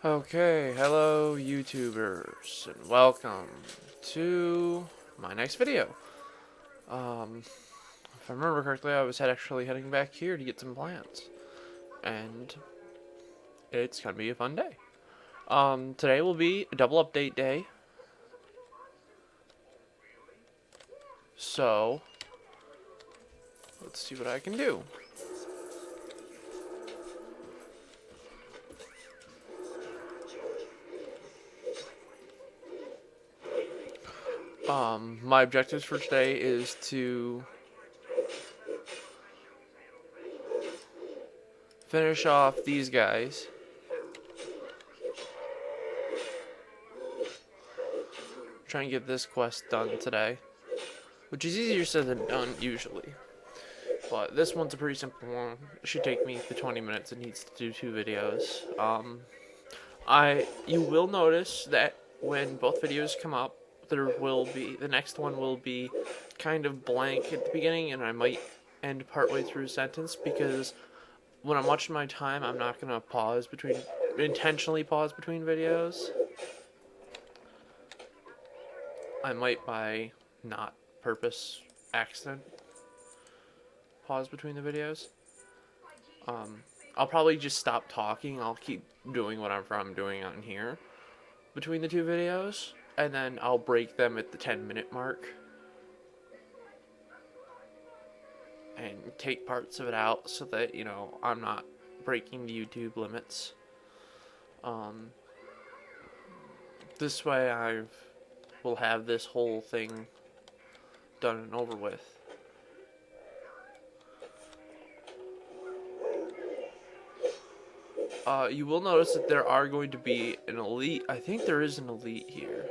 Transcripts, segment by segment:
Okay, hello YouTubers, and welcome to my next video. If I remember correctly, I was actually heading back here to get some plants, and it's gonna be a fun day. Today will be a double update day, so let's see what I can do. My objectives for today is to finish off these guys. Try and get this quest done today, which is easier said than done usually. But this one's a pretty simple one. It should take me the 20 minutes. It needs to do 2 videos. You will notice that when both videos come up, the next one will be kind of blank at the beginning, and I might end partway through a sentence because when I'm watching my time, I'm not gonna intentionally pause between videos. I might by not purpose accident pause between the videos. I'll probably just stop talking. I'll keep doing whatever I'm doing on here between the 2 videos, and then I'll break them at the 10-minute mark and take parts of it out so that, I'm not breaking the YouTube limits. This way I will have this whole thing done and over with. You will notice that there are going to be an elite. I think there is an elite here.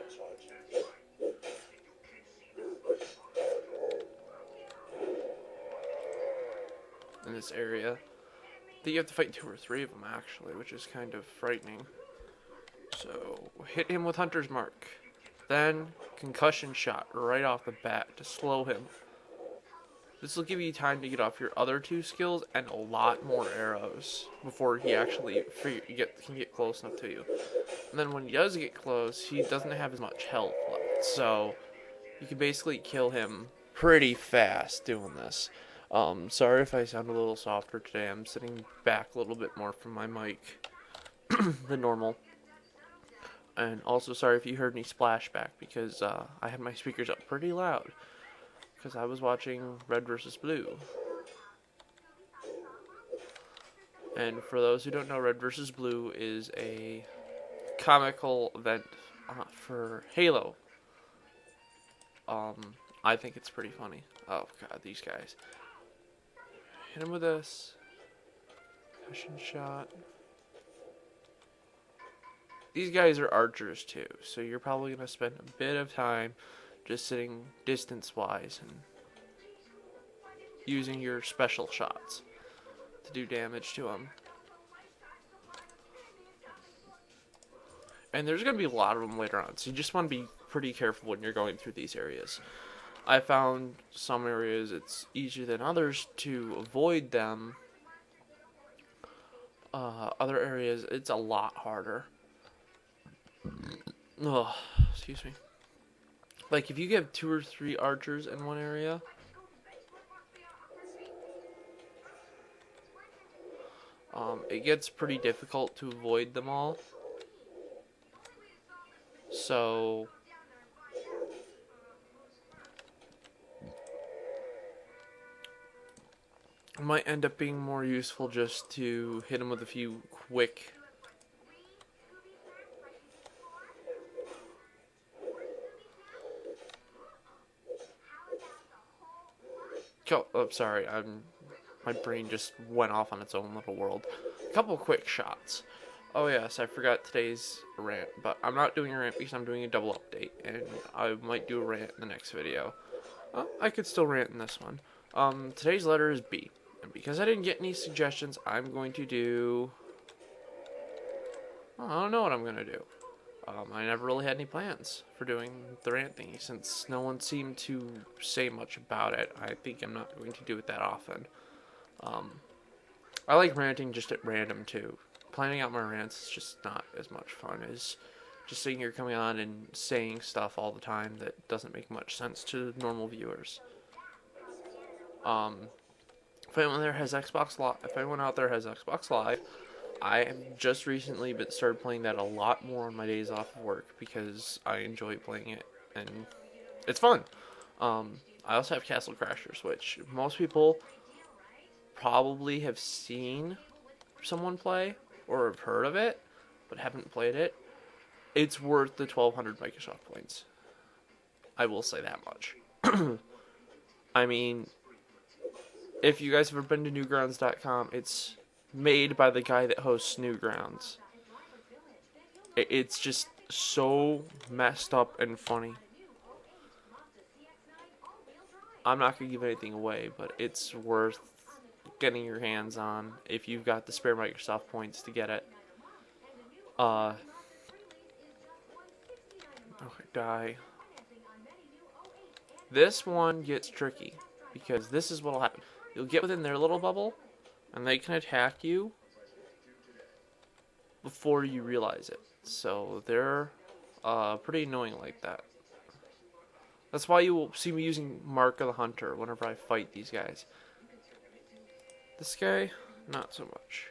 In this area. I think you have to fight 2 or 3 of them actually, which is kind of frightening. So, hit him with Hunter's Mark. Then, concussion shot right off the bat to slow him. This will give you time to get off your other 2 skills and a lot more arrows before he actually can get close enough to you. And then when he does get close, he doesn't have as much health left. So you can basically kill him pretty fast doing this. Sorry if I sound a little softer today. I'm sitting back a little bit more from my mic than normal. And also sorry if you heard any splashback because I had my speakers up pretty loud. Because I was watching Red vs. Blue. And for those who don't know, Red vs. Blue is a comical event for Halo. I think it's pretty funny. Oh god, these guys. Hit him with this. Cushion shot. These guys are archers too, so you're probably going to spend a bit of time just sitting distance-wise and using your special shots to do damage to them. And there's going to be a lot of them later on, so you just want to be pretty careful when you're going through these areas. I found some areas it's easier than others to avoid them. Other areas it's a lot harder. Oh, excuse me. Like if you get 2 or 3 archers in one area, it gets pretty difficult to avoid them all. So it might end up being more useful just to hit them with a few quick oh, sorry, my brain just went off on its own little world. A couple quick shots. Oh yes, I forgot today's rant, but I'm not doing a rant because I'm doing a double update, and I might do a rant in the next video. I could still rant in this one. Today's letter is B, and because I didn't get any suggestions, I'm going to do... I don't know what I'm going to do. I never really had any plans for doing the rant thingy since no one seemed to say much about it. I think I'm not going to do it that often. I like ranting just at random too. planning out my rants is just not as much fun as just sitting here coming on and saying stuff all the time that doesn't make much sense to normal viewers. If anyone there has Xbox Live, if anyone out there has Xbox Live, I have just recently started playing that a lot more on my days off of work because I enjoy playing it and it's fun. I also have Castle Crashers, which most people probably have seen someone play or have heard of it, but haven't played it. It's worth the 1,200 Microsoft points. I will say that much. I mean, if you guys have ever been to Newgrounds.com, it's made by the guy that hosts Newgrounds. It's just so messed up and funny. I'm not going to give anything away, but it's worth getting your hands on if you've got the spare Microsoft points to get it. Okay, die. This one gets tricky because this is what'll happen. You'll get within their little bubble, and they can attack you before you realize it. So they're pretty annoying like that. That's why you will see me using Mark of the Hunter whenever I fight these guys. This guy, not so much.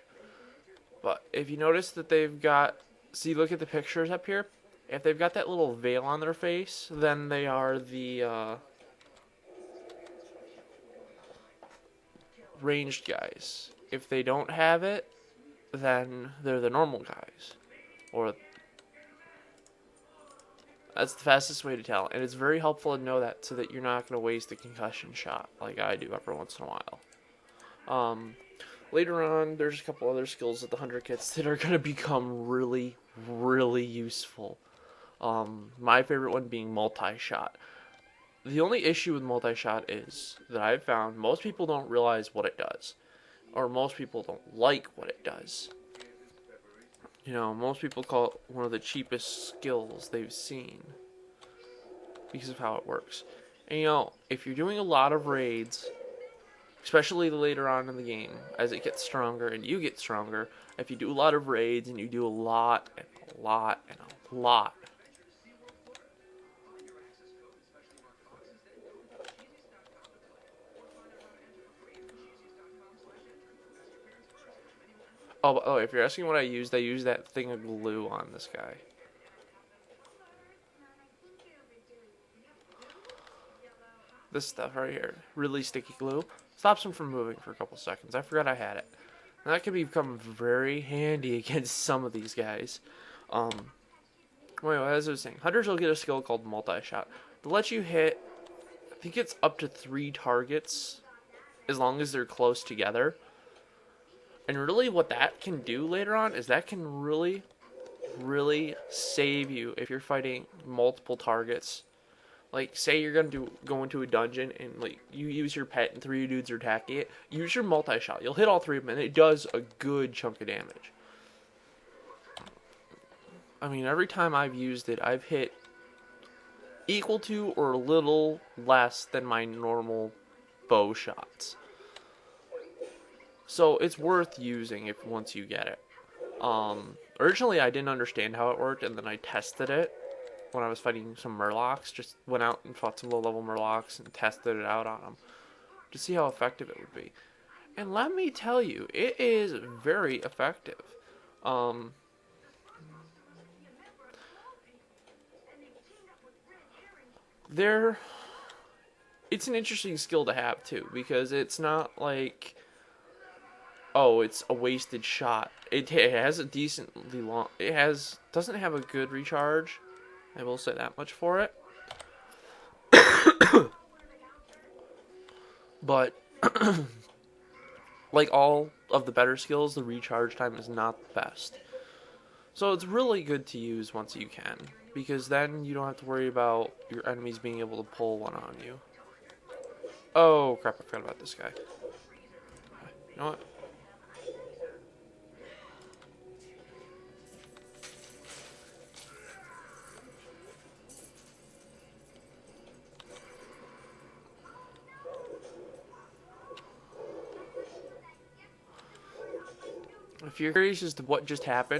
But if you notice that they've got, see, look at the pictures up here. If they've got that little veil on their face, then they are the ranged guys. If they don't have it, then they're the normal guys. Or that's the fastest way to tell. And it's very helpful to know that so that you're not going to waste a concussion shot like I do every once in a while. Later on, there's a couple other skills with the Hunter kits that are going to become really, really useful. My favorite one being multi-shot. The only issue with multi-shot is that I've found most people don't realize what it does. Or most people don't like what it does. You know, most people call it one of the cheapest skills they've seen because of how it works. And you know, if you're doing a lot of raids, especially later on in the game, as it gets stronger and you get stronger, if you do a lot of raids and you do a lot and a lot and a lot, oh, if you're asking what I used that thing of glue on this guy. This stuff right here, really sticky glue, stops him from moving for a couple seconds. I forgot I had it. And that can become very handy against some of these guys. Wait, as I was saying, hunters will get a skill called multi-shot. To let you hit, I think it's up to 3 targets, as long as they're close together. And really what that can do later on is that can really, really save you if you're fighting multiple targets. Like, say you're going to go into a dungeon and, like, you use your pet and 3 dudes are attacking it. Use your multi-shot. You'll hit all 3 of them and it does a good chunk of damage. I mean, every time I've used it, I've hit equal to or a little less than my normal bow shots. So it's worth using if once you get it. Originally I didn't understand how it worked, and then I tested it when I was fighting some Murlocs. Just went out and fought some low-level Murlocs and tested it out on them to see how effective it would be. And let me tell you, it is very effective. It's an interesting skill to have too, because it's not like, oh, it's a wasted shot. It has a decently long. Doesn't have a good recharge. I will say that much for it. But like all of the better skills, the recharge time is not the best. So it's really good to use once you can, because then you don't have to worry about your enemies being able to pull one on you. Oh crap! I forgot about this guy. You know what? If you're curious as to what just happened,